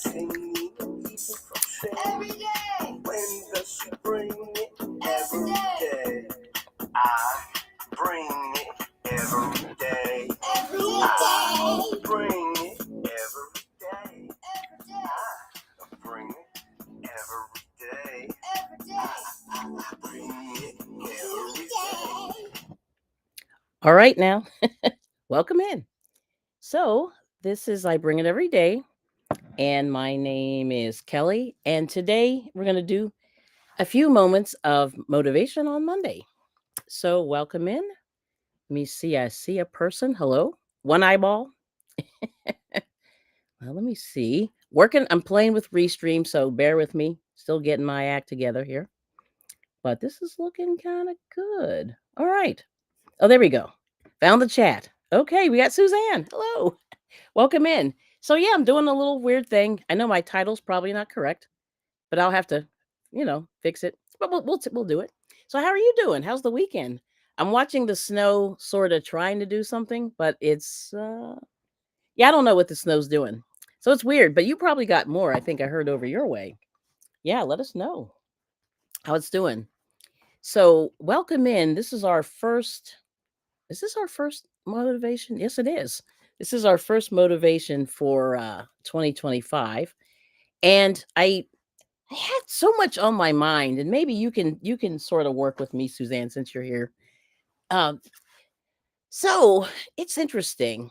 singing people from shame. Every day. When does she bring it? Every day. I bring it every day. Every day. I bring it every day. Every day. I bring it every day. Every day. I bring it every day. All right, now, welcome in. So, this is I Bring It Every Day, and my name is Kelly. And today we're going to do a few moments of motivation on Monday. So, welcome in. Let me see. I see a person. Hello. One eyeball. Well, let me see. I'm playing with Restream, so bear with me. Still getting my act together here. But this is looking kind of good. All right. Oh, there we go. Found the chat. Okay, we got Suzanne. Hello. Welcome in. So yeah, I'm doing a little weird thing. I know my title's probably not correct, but I'll have to, fix it. But we'll do it. So how are you doing? How's the weekend? I'm watching the snow sort of trying to do something, but it's yeah, I don't know what the snow's doing. So it's weird, but you probably got more. I think I heard over your way. Yeah, let us know how it's doing. So welcome in. This is our first. Is this our first motivation? Yes, it is. This is our first motivation for 2025, and I had so much on my mind, and maybe you can sort of work with me, Suzanne, since you're here. Um, so it's interesting.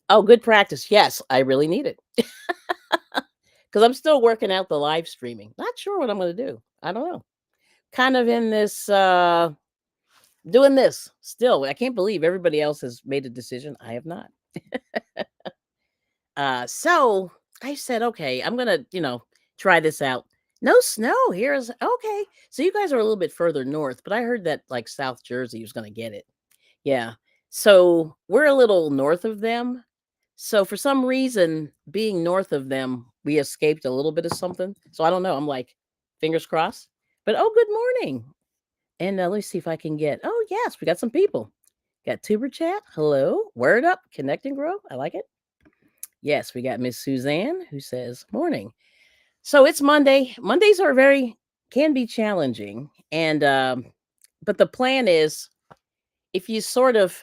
Oh, good practice. Yes, I really need it because I'm still working out the live streaming. Not sure what I'm going to do. I don't know. Kind of in this doing this still. I can't believe everybody else has made a decision. I have not. So I said, okay, I'm gonna, try this out. No snow. Here's okay. So you guys are a little bit further north, but I heard that like South Jersey was gonna get it. Yeah. So we're a little north of them. So for some reason, being north of them, we escaped a little bit of something. So I don't know. I'm like, fingers crossed. But oh, good morning. And let me see if I can get. Oh yes, we got some people. Got Tuber Chat. Hello. Word up. Connect and grow. I like it. Yes, we got Miss Suzanne who says, morning. So it's Monday. Mondays are very, can be challenging. And, but the plan is if you sort of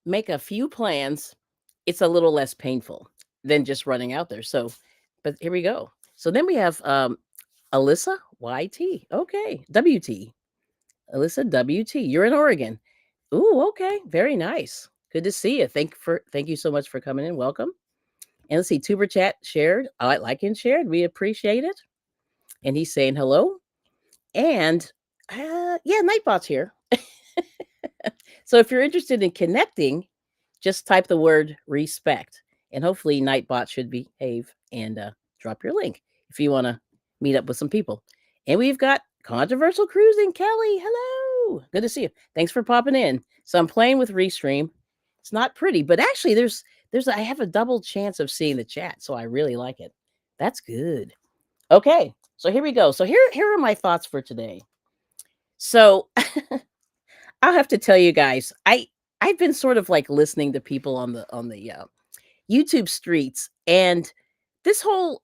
make a few plans, it's a little less painful than just running out there. So, but here we go. So then we have Alyssa YT. Okay. WT. Alyssa WT. You're in Oregon. Ooh, okay. Very nice. Good to see you. Thank you so much for coming in. Welcome. And let's see, Tuber Chat shared. I like and shared. We appreciate it. And he's saying hello. And yeah, Nightbot's here. So if you're interested in connecting, just type the word respect. And hopefully Nightbot should behave and drop your link if you want to meet up with some people. And we've got Controversial Cruising. Kelly, hello. Good to see you. Thanks for popping in. So I'm playing with Restream. It's not pretty, but actually I have a double chance of seeing the chat, so I really like it. That's good. Okay, so here we go. So here are my thoughts for today. So I'll have to tell you guys, I've been sort of like listening to people on the YouTube streets, and this whole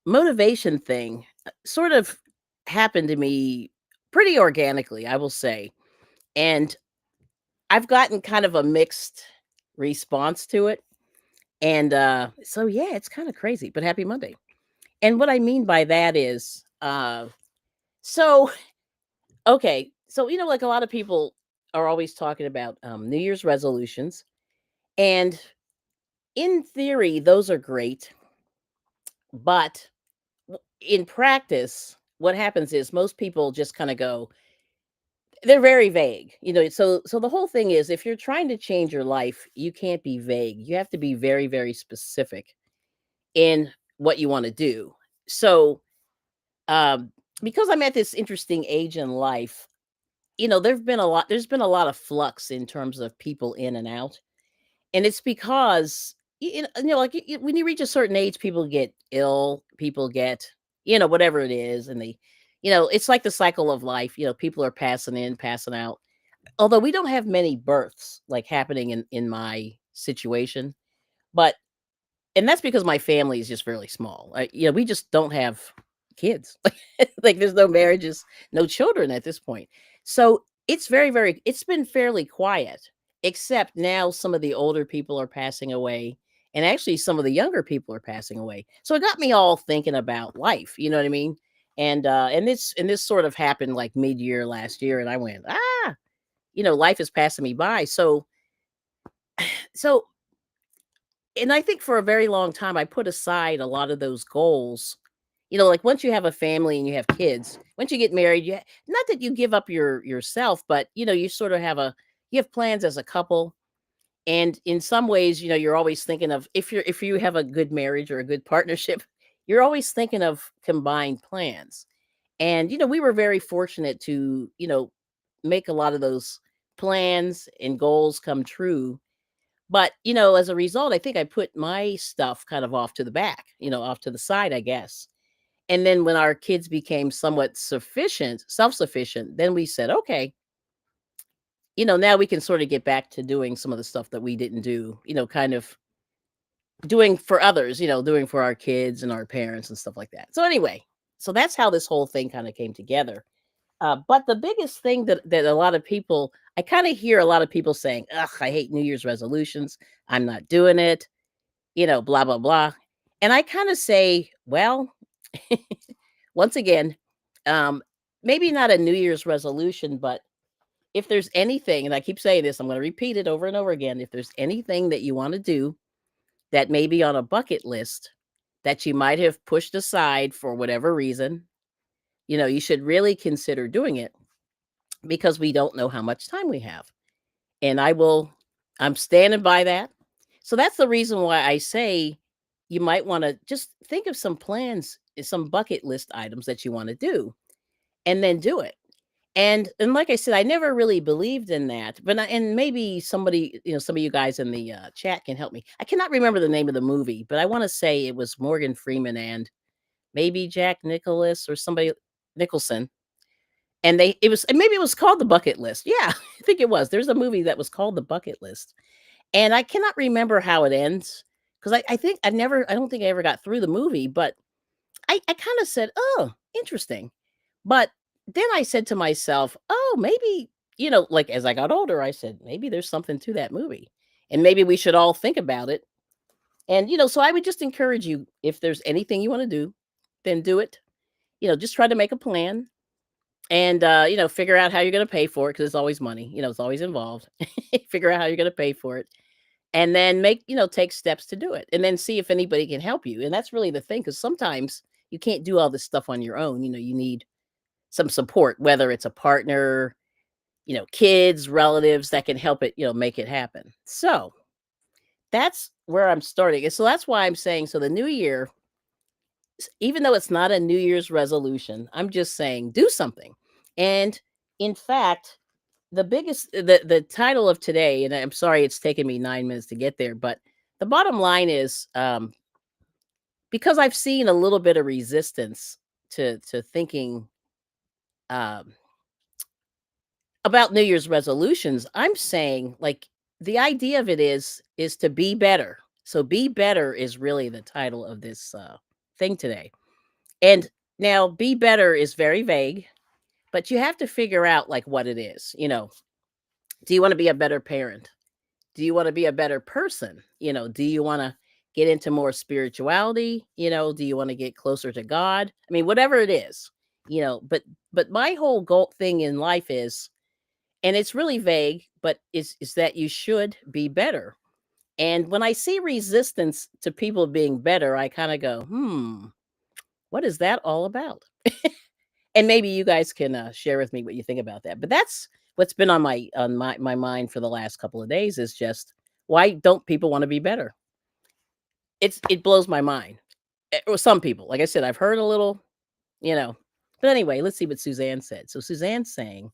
motivation thing sort of happened to me pretty organically, I will say. And I've gotten kind of a mixed response to it. And so yeah, it's kind of crazy, but happy Monday. And what I mean by that is so okay, so like a lot of people are always talking about New Year's resolutions, and in theory, those are great, but in practice, what happens is most people just kind of go, they're very vague, So the whole thing is, if you're trying to change your life, you can't be vague. You have to be very, very specific in what you want to do. So, um, because I'm at this interesting age in life, there's been a lot of flux in terms of people in and out, and it's because like when you reach a certain age, people get ill, people get whatever it is, and they it's like the cycle of life. People are passing in, passing out, although we don't have many births like happening in my situation, but and that's because my family is just fairly small. We just don't have kids. Like there's no marriages, no children at this point. So it's it's been fairly quiet, except now some of the older people are passing away. And actually, some of the younger people are passing away. So it got me all thinking about life. You know what I mean? And this sort of happened like mid-year last year, and I went, life is passing me by. So and I think for a very long time, I put aside a lot of those goals. Like once you have a family and you have kids, once you get married, not that you give up yourself, but you sort of you have plans as a couple. And in some ways, you're always thinking of, if you have a good marriage or a good partnership, you're always thinking of combined plans. And we were very fortunate to, make a lot of those plans and goals come true. But, as a result, I think I put my stuff kind of off to the back, off to the side, I guess. And then when our kids became somewhat self-sufficient, then we said, okay, now we can sort of get back to doing some of the stuff that we didn't do, kind of doing for others, doing for our kids and our parents and stuff like that. So anyway, so that's how this whole thing kind of came together. But the biggest thing that a lot of people, I kind of hear a lot of people saying, ugh, I hate New Year's resolutions. I'm not doing it, blah, blah, blah. And I kind of say, well, once again, um, maybe not a New Year's resolution, but if there's anything, and I keep saying this, I'm going to repeat it over and over again. If there's anything that you want to do that may be on a bucket list that you might have pushed aside for whatever reason, you should really consider doing it, because we don't know how much time we have. And I'm standing by that. So that's the reason why I say you might want to just think of some plans, some bucket list items that you want to do, and then do it. And like I said, I never really believed in that. And maybe somebody, some of you guys in the chat can help me. I cannot remember the name of the movie, but I want to say it was Morgan Freeman and maybe Jack Nicholas or somebody Nicholson. And maybe it was called The Bucket List. Yeah, I think it was. There's a movie that was called The Bucket List. And I cannot remember how it ends, because I don't think I ever got through the movie, but I kind of said, oh, interesting. But then I said to myself, oh, maybe, like as I got older, I said, maybe there's something to that movie. And maybe we should all think about it. And, so I would just encourage you, if there's anything you want to do, then do it. Just try to make a plan and, figure out how you're going to pay for it, because it's always money, it's always involved. Figure out how you're going to pay for it. And then take steps to do it, and then see if anybody can help you. And that's really the thing, because sometimes you can't do all this stuff on your own. You need some support, whether it's a partner, kids, relatives that can help it, make it happen. So that's where I'm starting. And so that's why I'm saying, so the new year, even though it's not a New Year's resolution, I'm just saying do something. And in fact, the title of today, and I'm sorry it's taken me 9 minutes to get there, but the bottom line is, because I've seen a little bit of resistance to thinking um, about New Year's resolutions, I'm saying, like, the idea of it is to be better. So be better is really the title of this thing today. And now be better is very vague, but you have to figure out like what it is. Do you want to be a better parent? Do you want to be a better person? Do you want to get into more spirituality? Do you want to get closer to God? I mean, whatever it is, but my whole goal thing in life is, and it's really vague, but is that you should be better. And when I see resistance to people being better, I kind of go, what is that all about? And maybe you guys can share with me what you think about that. But that's what's been on my mind for the last couple of days, is just, why don't people want to be better? It blows my mind. Or some people, like I said, I've heard a little, you know. But anyway, let's see what Suzanne said. So Suzanne's saying,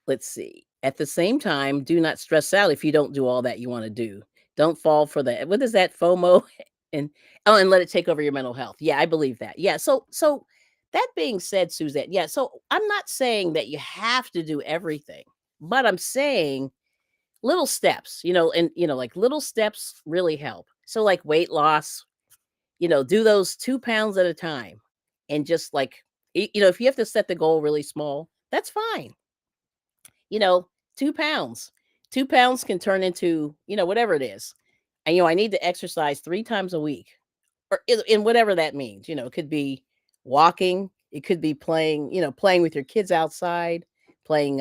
let's see. At the same time, do not stress out if you don't do all that you want to do. Don't fall for that. What is that, FOMO? And and let it take over your mental health. Yeah, I believe that. Yeah. So that being said, Suzanne, yeah. So I'm not saying that you have to do everything, but I'm saying little steps, and like little steps really help. So like weight loss, do those 2 pounds at a time, and just like if you have to set the goal really small, that's fine. you know, 2 pounds. 2 pounds can turn into, whatever it is. And, I need to exercise 3 times a week, or in whatever that means. It could be walking, it could be playing with your kids outside, playing,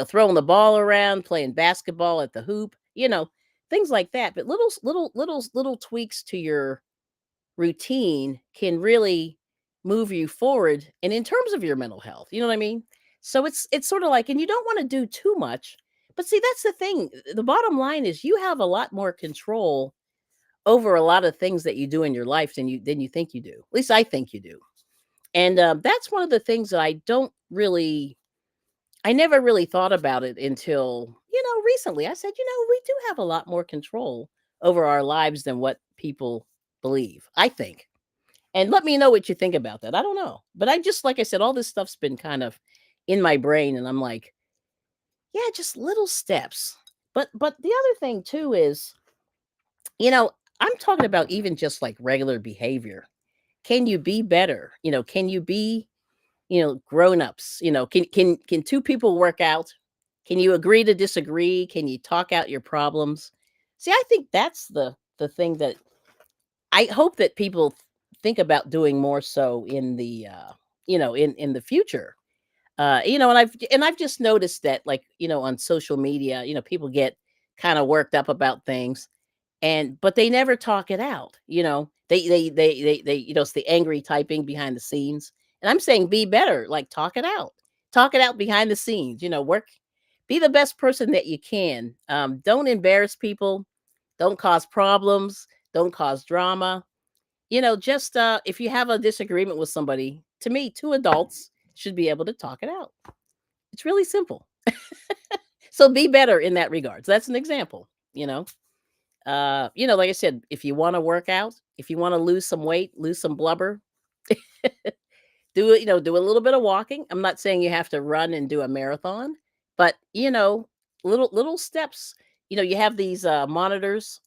throwing the ball around, playing basketball at the hoop, things like that. But little tweaks to your routine can really move you forward, and in terms of your mental health, you know what I mean? So it's sort of like, and you don't want to do too much. But see, that's the thing. The bottom line is you have a lot more control over a lot of things that you do in your life than you think you do. At least I think you do. And that's one of the things that I never really thought about it until, recently. I said, we do have a lot more control over our lives than what people believe, I think. And let me know what you think about that. I don't know. But I just, like I said, all this stuff's been kind of in my brain. And I'm like, yeah, just little steps. But the other thing too is, you know, I'm talking about even just like regular behavior. Can you be better? Can you be, grown-ups? Can two people work out? Can you agree to disagree? Can you talk out your problems? See, I think that's the thing that I hope that people think about doing more so in the in the future. And I've just noticed that, like, on social media, people get kind of worked up about things, but they never talk it out. It's the angry typing behind the scenes. And I'm saying be better, like talk it out. Talk it out behind the scenes, work, be the best person that you can. Don't embarrass people, don't cause problems, don't cause drama. Just if you have a disagreement with somebody, to me, two adults should be able to talk it out. It's really simple. So be better in that regard. So that's an example, like I said, if you want to work out, if you want to lose some weight, lose some blubber, do it, do a little bit of walking. I'm not saying you have to run and do a marathon, but little steps. You have these monitors.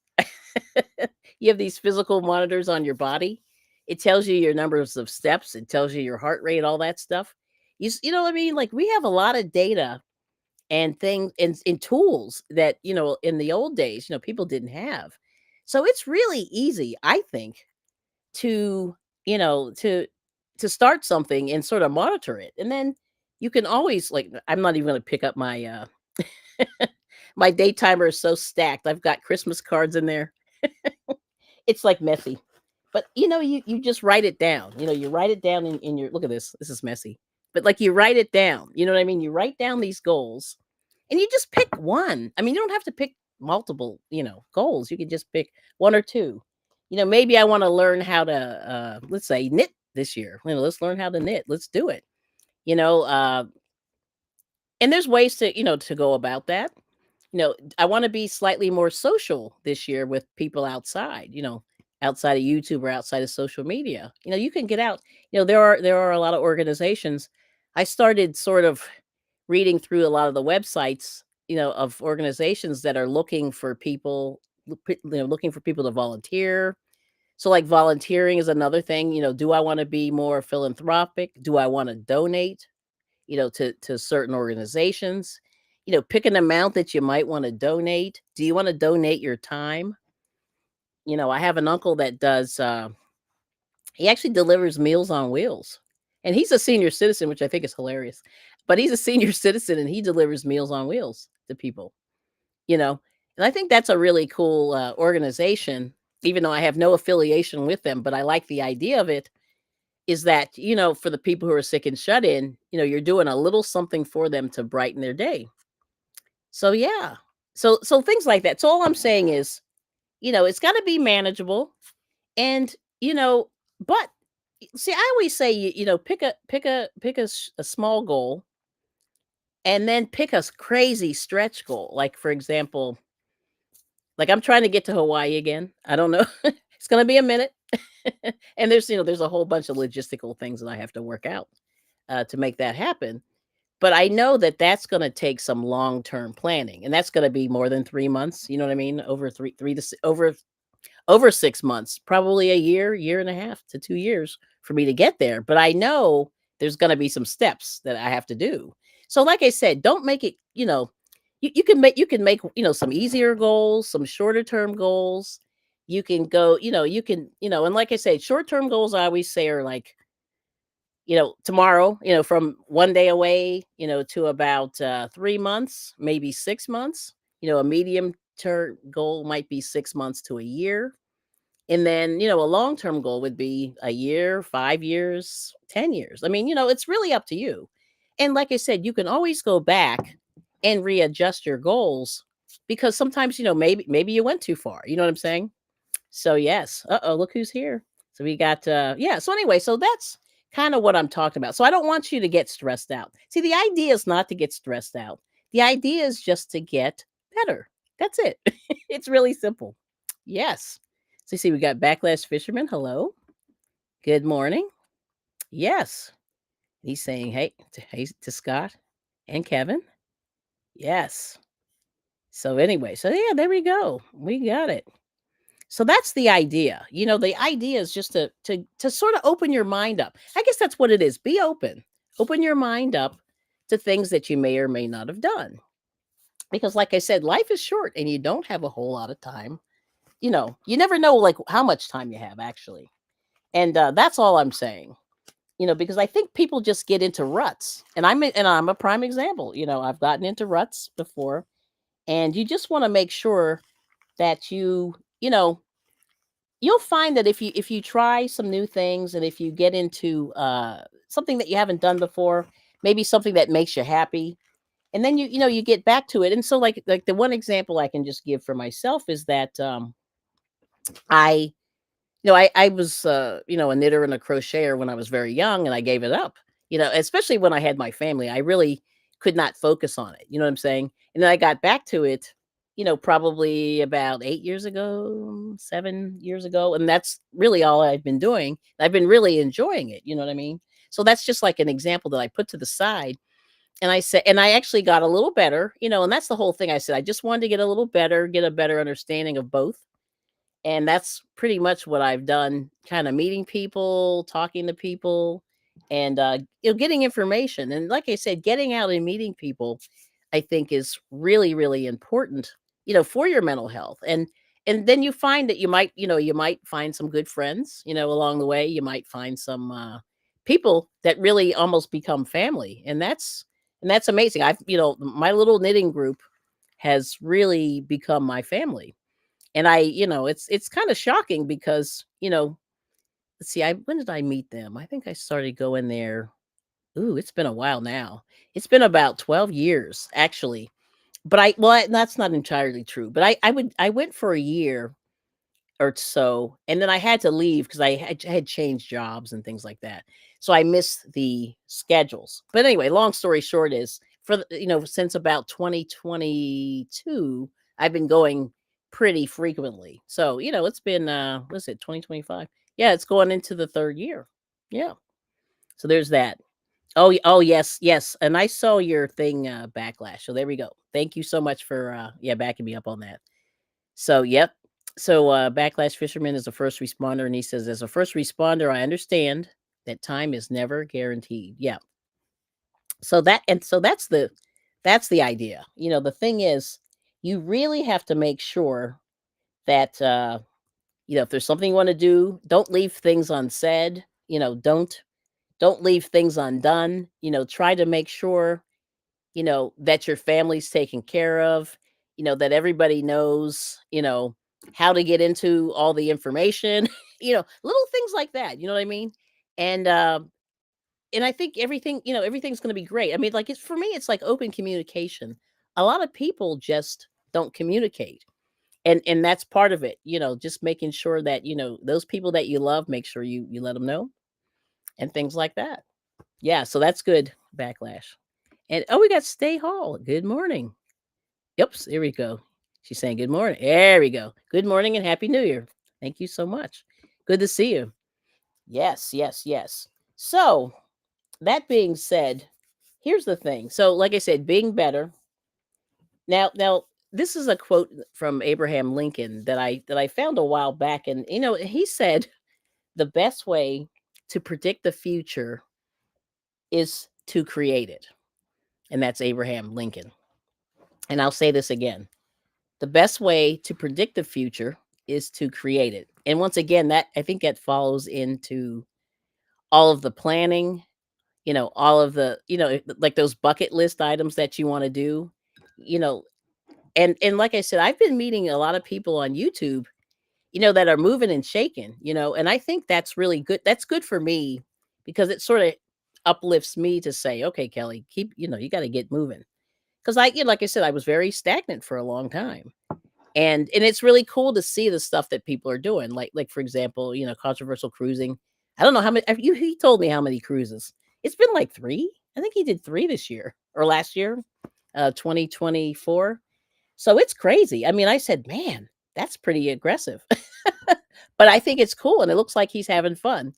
You have these physical monitors on your body. It tells you your numbers of steps, it tells you your heart rate, all that stuff. You know what I mean? Like, we have a lot of data and things and tools that, in the old days, people didn't have. So it's really easy, I think, to, you know, to start something and sort of monitor it. And then you can always, like, I'm not even going to pick up my my day timer is so stacked. I've got Christmas cards in there. It's like messy. But you just write it down. You write it down in your, look at this. This is messy. But like, you write it down. You know what I mean? You write down these goals and you just pick one. I mean, you don't have to pick multiple, goals. You can just pick one or two. Maybe I want to learn how to let's say knit this year. Let's learn how to knit. Let's do it. You know, uh and there's ways to, to go about that. I want to be slightly more social this year with people outside, outside of YouTube or outside of social media. You can get out. There are a lot of organizations. I started sort of reading through a lot of the websites, of organizations that are looking for people, looking for people to volunteer. So like volunteering is another thing. Do I want to be more philanthropic? Do I want to donate? To certain organizations. Pick an amount that you might want to donate. Do you want to donate your time? I have an uncle that does, he actually delivers Meals on Wheels. And he's a senior citizen, which I think is hilarious. But he's a senior citizen and he delivers Meals on Wheels to people, you know. And I think that's a really cool organization, even though I have no affiliation with them. But I like the idea of it, is that, for the people who are sick and shut in, you're doing a little something for them to brighten their day. So yeah. So things like that. So all I'm saying is, it's got to be manageable, and, but see, I always say, pick a small goal, and then pick a crazy stretch goal. Like, for example, like, I'm trying to get to Hawaii again. I don't know. It's going to be a minute. And there's a whole bunch of logistical things that I have to work out to make that happen. but I know that that's going to take some long-term planning, and that's going to be more than 3 months. You know what I mean? Over over 6 months, probably a year, year and a half to 2 years for me to get there. But I know there's going to be some steps that I have to do. So, like I said, don't make it. You can make some easier goals, some shorter term goals. You can go. You can. And like I said, short term goals I always say are like tomorrow, from one day away, to about 3 months, maybe 6 months. A medium term goal might be 6 months to a year. And then, a long term goal would be a year, 5 years, 10 years. I mean, it's really up to you. And like I said, you can always go back and readjust your goals because sometimes, maybe you went too far. You know what I'm saying? So yes. Uh-oh, look who's here. So we got yeah, so anyway, so that's kind of what I'm talking about. So I don't want you to get stressed out. See, the idea is not to get stressed out. The idea is just to get better. That's it. It's really simple. Yes. So you see we got Backlash Fisherman. Hello. Good morning. Yes. He's saying hey to Scott and Kevin. Yes. So anyway, so yeah, there we go. We got it. So that's the idea. The idea is just to sort of open your mind up. I guess that's what it is. Be open. Open your mind up to things that you may or may not have done. Because like I said, life is short and you don't have a whole lot of time. You never know like how much time you have actually. And that's all I'm saying. Because I think people just get into ruts. And I'm a prime example. I've gotten into ruts before, and you just want to make sure that you'll find that if you try some new things, and if you get into something that you haven't done before, maybe something that makes you happy, and then you get back to it. And so like the one example I can just give for myself is that I I was a knitter and a crocheter when I was very young, and I gave it up. Especially when I had my family, I really could not focus on it. You know what I'm saying? And then I got back to it, probably about 8 years ago, 7 years ago, and that's really all I've been doing. I've been really enjoying it. You know what I mean? So that's just like an example that I put to the side. And I said, and I actually got a little better, and that's the whole thing. I said, I just wanted to get a little better, get a better understanding of both, and that's pretty much what I've done, kind of meeting people, talking to people, and getting information. And like I said, getting out and meeting people, I think is really, really important, for your mental health. And then you find that you might find some good friends, along the way. You might find some people that really almost become family. And that's amazing. My little knitting group has really become my family. And it's kind of shocking because, let's see, when did I meet them? I think I started going there. Ooh, it's been a while now. It's been about 12 years, actually. But that's not entirely true. But I went for a year or so, and then I had to leave because I had changed jobs and things like that. So I missed the schedules. But anyway, long story short is since about 2022, I've been going pretty frequently. So, it's been what's it, 2025? Yeah, it's going into the third year. Yeah. So there's that. Oh yes, yes. And I saw your thing backlash. So there we go. Thank you so much for backing me up on that. So, yep. So, Backlash Fisherman is a first responder, and he says, as a first responder, I understand that time is never guaranteed. Yeah. So that's the idea. The thing is, you really have to make sure that if there's something you want to do, don't leave things unsaid. Don't leave things undone. Try to make sure that your family's taken care of, that everybody knows, how to get into all the information, little things like that, you know what I mean? And and I think everything's going to be great. I mean, like, it's for me, it's like open communication. A lot of people just don't communicate. And that's part of it, just making sure that, those people that you love, make sure you let them know, and things like that. Yeah, so that's good. Backlash. And we got Stay Hall. Good morning. Yep, here we go. She's saying good morning. There we go. Good morning and happy new year. Thank you so much. Good to see you. Yes, yes, yes. So, that being said, here's the thing. So, like I said, being better. Now, this is a quote from Abraham Lincoln that I found a while back, and he said the best way to predict the future is to create it, and that's Abraham Lincoln. And I'll say this again: the best way to predict the future is to create it. And once again, that I think that follows into all of the planning, all of the, like those bucket list items that you want to do, you know, and like I said, I've been meeting a lot of people on YouTube, that are moving and shaking, and I think that's really good. That's good for me because it sort of uplifts me to say, okay, Kelly, you got to get moving. Because like I said, I was very stagnant for a long time. And it's really cool to see the stuff that people are doing. Like for example, controversial cruising. I don't know how many he told me how many cruises. It's been like 3. I think he did 3 this year or last year, 2024. So it's crazy. I mean, I said, "Man, that's pretty aggressive." But I think it's cool and it looks like he's having fun,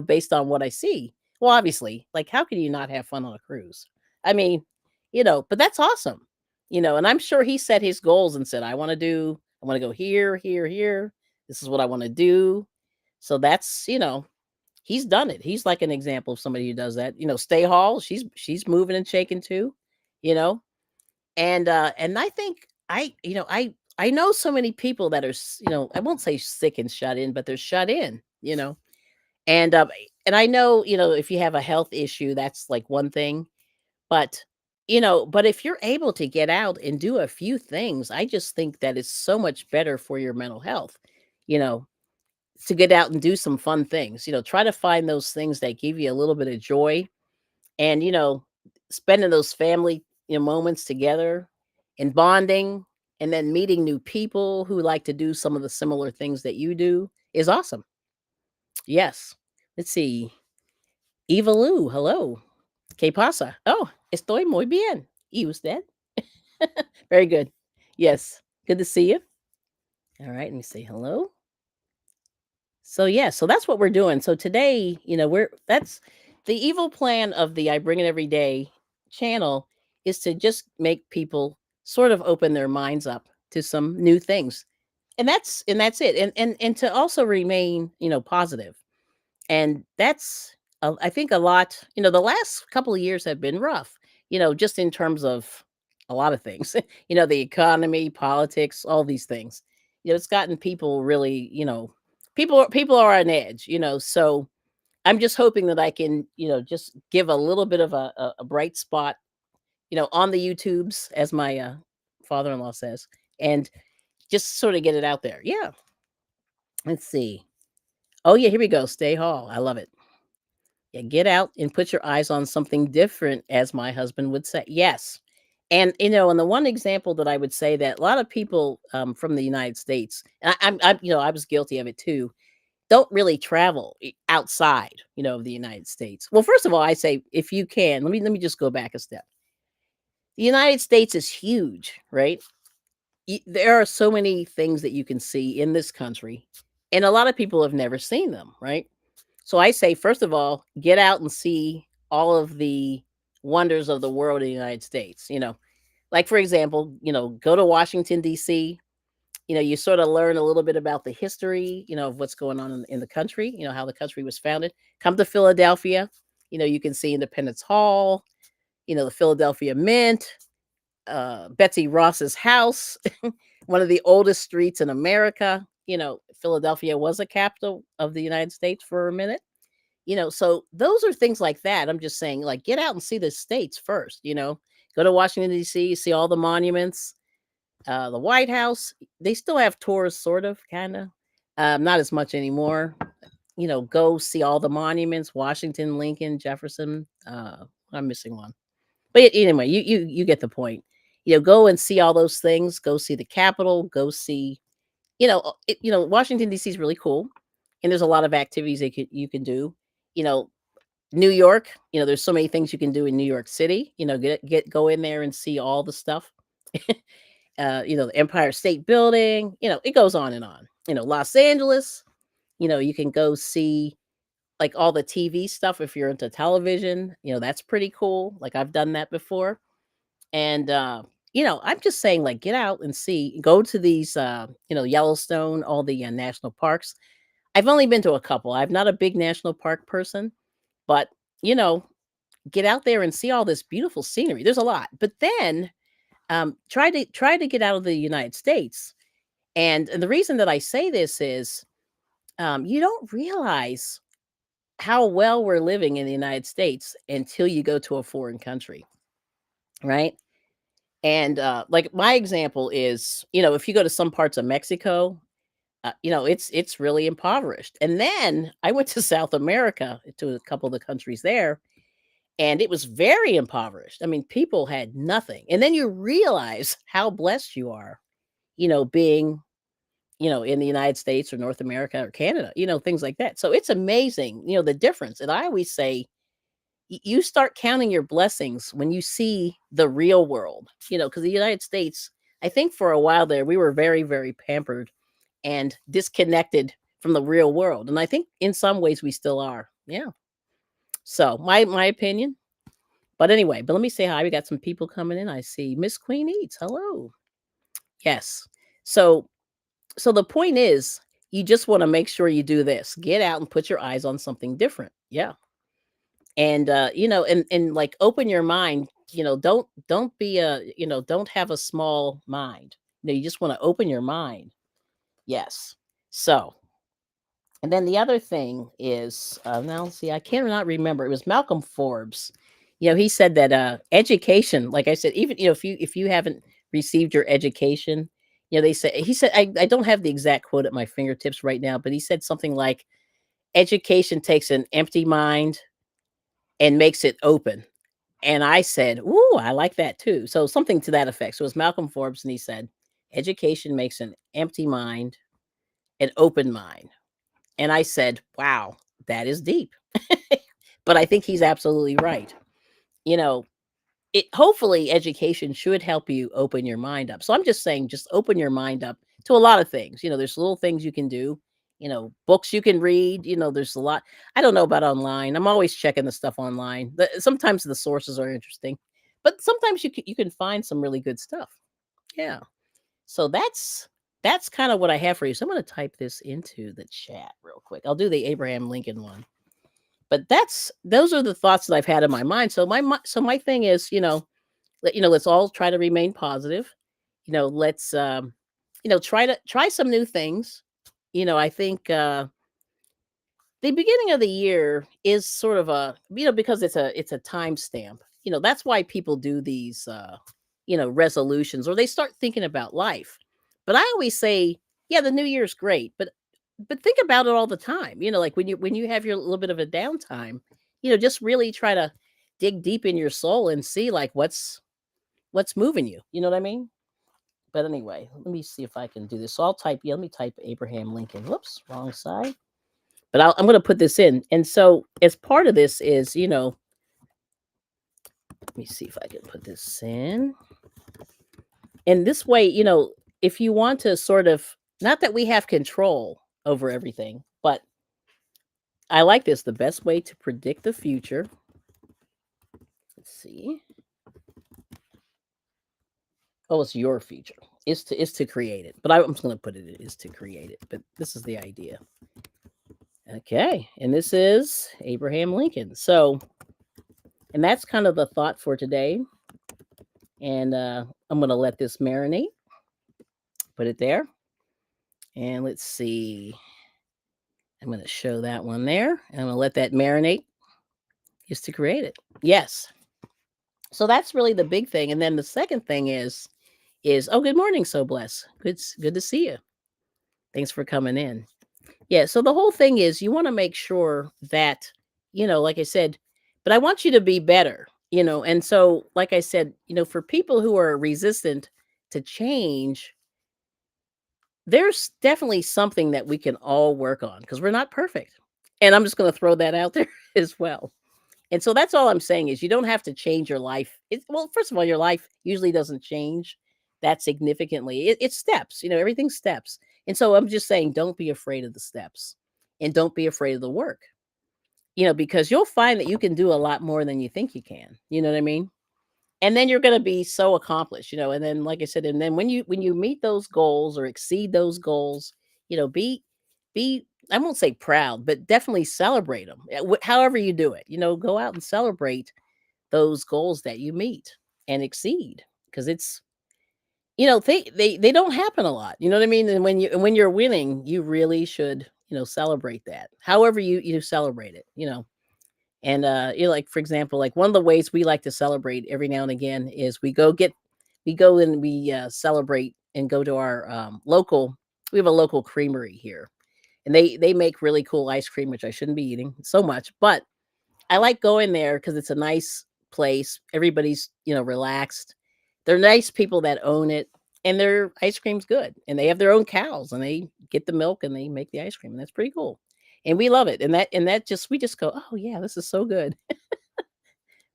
based on what I see. Well, obviously, like how can you not have fun on a cruise? I mean, but that's awesome. And I'm sure he set his goals and said, I want to go here, here, here. This is what I want to do. So that's, he's done it. He's like an example of somebody who does that. Stay Hall, she's moving and shaking too, you know. And I think I know so many people that are I won't say sick and shut in, but they're shut in. And I know, if you have a health issue, that's like one thing, but but if you're able to get out and do a few things, I just think that it's so much better for your mental health, you know, to get out and do some fun things. Try to find those things that give you a little bit of joy, and spending those family moments together and bonding, and then meeting new people who like to do some of the similar things that you do is awesome. Yes. Let's see. Eva Lou, hello. ¿Qué pasa? Oh, estoy muy bien. ¿Y usted? Very good. Yes. Good to see you. All right. Let me say hello. So yeah, so that's what we're doing. So today, that's the evil plan of the I Bring It Every Day channel, is to just make people sort of open their minds up to some new things. And that's it. And to also remain, positive. And that's I think a lot, the last couple of years have been rough, just in terms of a lot of things. The economy, politics, all these things. It's gotten people really, people are on edge, so I'm just hoping that I can, just give a little bit of a bright spot, on the YouTubes, as my father-in-law says, and just sort of get it out there. Yeah. Let's see. Oh yeah, here we go. Stay Hall. I love it. Yeah, get out and put your eyes on something different, as my husband would say. Yes. And and the one example that I would say that a lot of people from the United States, and I was guilty of it too, don't really travel outside, of the United States. Well, first of all, I say if you can, let me just go back a step. The United States is huge, right? There are so many things that you can see in this country, and a lot of people have never seen them, right? So I say, first of all, get out and see all of the wonders of the world in the United States. Like for example, go to Washington D.C. You sort of learn a little bit about the history, of what's going on in the country. How the country was founded. Come to Philadelphia. You can see Independence Hall. The Philadelphia Mint. Betsy Ross's house. One of the oldest streets in America. Philadelphia was a capital of the United States for a minute. So those are things like that. I'm just saying, like, get out and see the states first. Go to Washington D.C., see all the monuments. The White House, they still have tours, sort of, kind of, not as much anymore. Go see all the monuments: Washington, Lincoln, Jefferson. I'm missing one, but anyway, you get the point. Go and see all those things. Go see the Capitol. Go see, Washington D.C. is really cool, and there's a lot of activities that you can do. You know, New York, there's so many things you can do in New York City. Go in there and see all the stuff. The Empire State Building. It goes on and on. Los Angeles. You can go see. like all the TV stuff. If you're into television, that's pretty cool. Like I've done that before. And I'm just saying, like, get out and see, go to these Yellowstone, all the national parks. I've only been to a couple. I'm not a big national park person, but you know, get out there and see all this beautiful scenery. There's a lot. But then try to get out of the United States. And the reason that I say this is you don't realize how well we're living in the United States until you go to a foreign country, right? And like my example is, if you go to some parts of Mexico, it's really impoverished. And then I went to South America, to a couple of the countries there, and it was very impoverished. I mean, people had nothing. And then you realize how blessed you are, being, in the United States or North America or Canada, things like that. So it's amazing, the difference. And I always say, you start counting your blessings when you see the real world, because the United States, I think for a while there, we were very, very pampered and disconnected from the real world. And I think in some ways we still are. Yeah. So my opinion. But anyway, but let me say hi. We got some people coming in. I see Miss Queen Eats. Hello. Yes. So the point is, you just want to make sure you do this. Get out and put your eyes on something different. Yeah. And and like open your mind. Don't be don't have a small mind. You just want to open your mind. Yes. So, and then the other thing is, now see, I cannot remember. It was Malcolm Forbes. He said that education, like I said, even if you haven't received your education, they say, he said, I don't have the exact quote at my fingertips right now, but he said something like, education takes an empty mind and makes it open. And I said, "Ooh, I like that too." So something to that effect. So it was Malcolm Forbes, and he said, "Education makes an empty mind an open mind." And I said, "Wow, that is deep." But I think he's absolutely right. You know, hopefully education should help you open your mind up. So I'm just saying, just open your mind up to a lot of things. There's little things you can do, books you can read, there's a lot. I don't know about online. I'm always checking the stuff online. Sometimes the sources are interesting, but sometimes you can find some really good stuff. Yeah. So that's kind of what I have for you. So I'm going to type this into the chat real quick. I'll do the Abraham Lincoln one. But those are the thoughts that I've had in my mind. So my thing is, let's all try to remain positive. Let's try some new things. I think the beginning of the year is sort of a, because it's a timestamp. That's why people do these resolutions, or they start thinking about life. But I always say, yeah, the new year's great, but think about it all the time. Like when you have your little bit of a downtime, just really try to dig deep in your soul and see like what's moving you. You know what I mean? But anyway, let me see if I can do this. So I'll type, let me type Abraham Lincoln. Whoops, wrong side. But I'm going to put this in. And so as part of this is, let me see if I can put this in. And this way, if you want to sort of, not that we have control over everything, but I like this. The best way to predict the future. Let's see. Oh, it's your future. Is to create it. But I'm just going to put it is to create it. But this is the idea. Okay. And this is Abraham Lincoln. So, and that's kind of the thought for today. And I'm going to let this marinate. Put it there. And let's see. I'm going to show that one there. And I'm going to let that marinate. Is to create it. Yes. So that's really the big thing. And then the second thing is oh, good morning, So Bless. Good to see you. Thanks for coming in. Yeah, so the whole thing is you want to make sure that, like I said, but I want you to be better, and so like I said, for people who are resistant to change, there's definitely something that we can all work on because we're not perfect. And I'm just going to throw that out there as well. And so that's all I'm saying is you don't have to change your life. Well, first of all, your life usually doesn't change that significantly. It's steps, everything's steps. And so I'm just saying, don't be afraid of the steps and don't be afraid of the work. because you'll find that you can do a lot more than you think you can. You know what I mean? And then you're going to be so accomplished, and then like I said, and then when you meet those goals or exceed those goals, be I won't say proud, but definitely celebrate them. However you do it, go out and celebrate those goals that you meet and exceed, because they don't happen a lot. You know what I mean? And when you're winning, you really should, celebrate that. However you celebrate it, and like for example, like one of the ways we like to celebrate every now and again is we go and we celebrate and go to our local. We have a local creamery here, and they make really cool ice cream, which I shouldn't be eating so much, but I like going there because it's a nice place. Everybody's, relaxed. They're nice people that own it, and their ice cream's good. And they have their own cows, and they get the milk and they make the ice cream, and that's pretty cool. And we love it. And that just we just go, oh yeah, this is so good.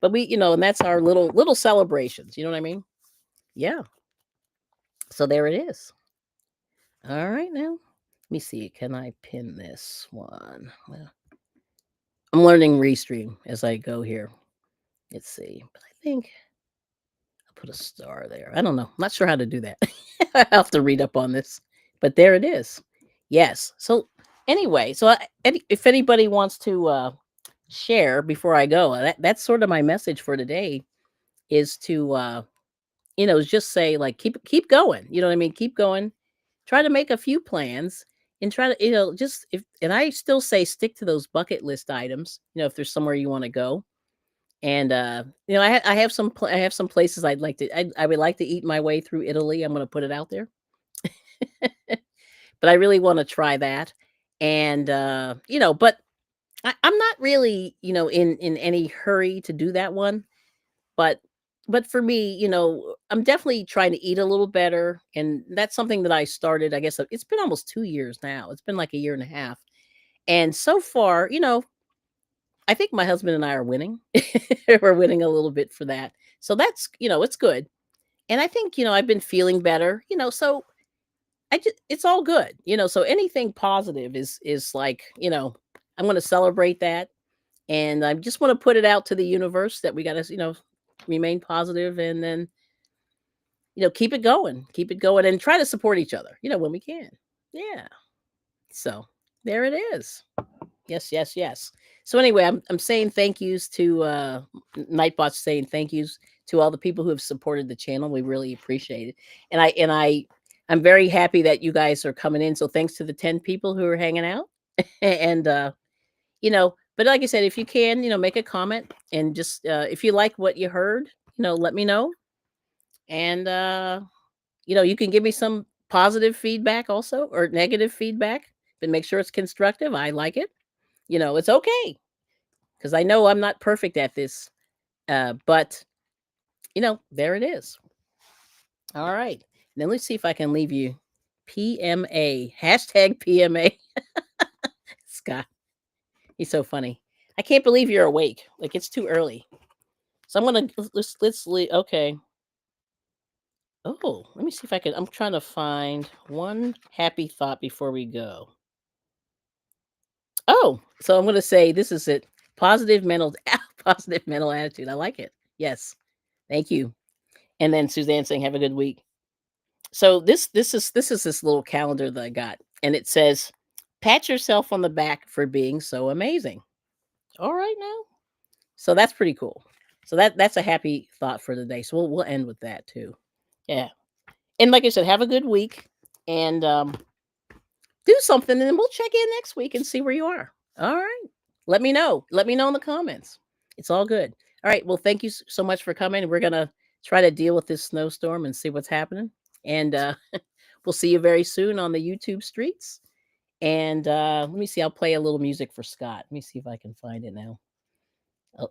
But and that's our little celebrations. You know what I mean? Yeah. So there it is. All right now. Let me see. Can I pin this one? Well, I'm learning Restream as I go here. Let's see. But I think I'll put a star there. I don't know. I'm not sure how to do that. I have to read up on this. But there it is. Yes. So anyway, if anybody wants to share before I go, that's sort of my message for today is to just say like keep going. You know what I mean? Keep going. Try to make a few plans and try to just if and I still say stick to those bucket list items. If there's somewhere you want to go. And I have I have some places I would like to eat my way through Italy. I'm going to put it out there, but I really want to try that. And but I'm not really in any hurry to do that one. But for me, I'm definitely trying to eat a little better, and that's something that I started. I guess it's been almost 2 years now. It's been like a year and a half, and so far, I think my husband and I are winning. We're winning a little bit for that. So that's, it's good. And I think, I've been feeling better, so it's all good, so anything positive is like, I'm going to celebrate that. And I just want to put it out to the universe that we got to, remain positive and then, keep it going and try to support each other, when we can. Yeah. So there it is. Yes, yes, yes. So anyway, I'm saying thank yous to Nightbot's saying thank yous to all the people who have supported the channel. We really appreciate it. I'm very happy that you guys are coming in. So thanks to the 10 people who are hanging out. And but like I said, if you can, make a comment and just if you like what you heard, let me know. And you can give me some positive feedback also or negative feedback, but make sure it's constructive. I like it. It's okay because I know I'm not perfect at this. But there it is. All right. Then let's see if I can leave you PMA #PMA. Scott, he's so funny. I can't believe you're awake. Like it's too early. So I'm gonna let's leave. Okay. Oh, let me see if I can. I'm trying to find one happy thought before we go. Oh, so I'm gonna say this is it. Positive mental, positive mental attitude. I like it. Yes, thank you. And then Suzanne saying, "Have a good week." So this is this little calendar that I got, and it says, "Pat yourself on the back for being so amazing." All right now, so that's pretty cool. So that's a happy thought for the day. So we'll end with that too. Yeah, and like I said, have a good week, and do something, and then we'll check in next week and see where you are. All right, let me know. Let me know in the comments. It's all good. All right. Well, thank you so much for coming. We're gonna try to deal with this snowstorm and see what's happening. And we'll see you very soon on the YouTube streets. And let me see. I'll play a little music for Scott. Let me see if I can find it now.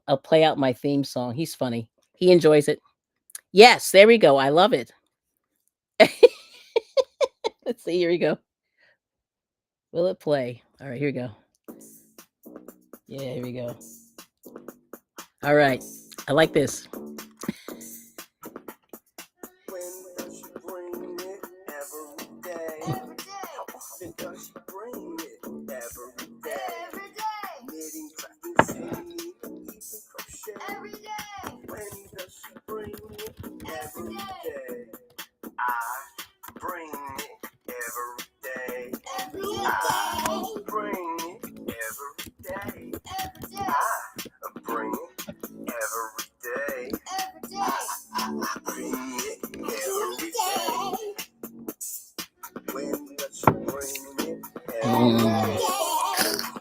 I'll play out my theme song. He's funny. He enjoys it. Yes, there we go. I love it. Let's see. Here we go. Will it play? All right. Here we go. Yeah, here we go. All right. I like this. When does she bring it? Every day. Every day. How often does she bring it? Every day. Every day. Knitting, crafting, I bring it every day. I bring it every day. I bring it every day. When does she bring it every day?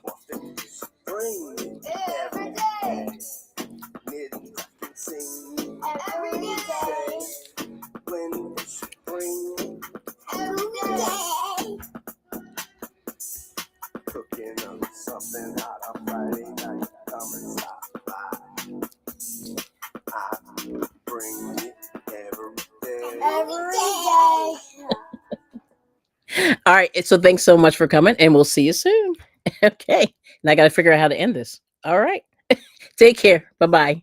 Often does she bring it every day? Knitting, crafting, singing every day. When does she bring it every day? Cooking up something hot on Friday night. Come and stop by. I bring it every day. Every day. All right. So thanks so much for coming, and we'll see you soon. Okay. And I got to figure out how to end this. All right. Take care. Bye bye.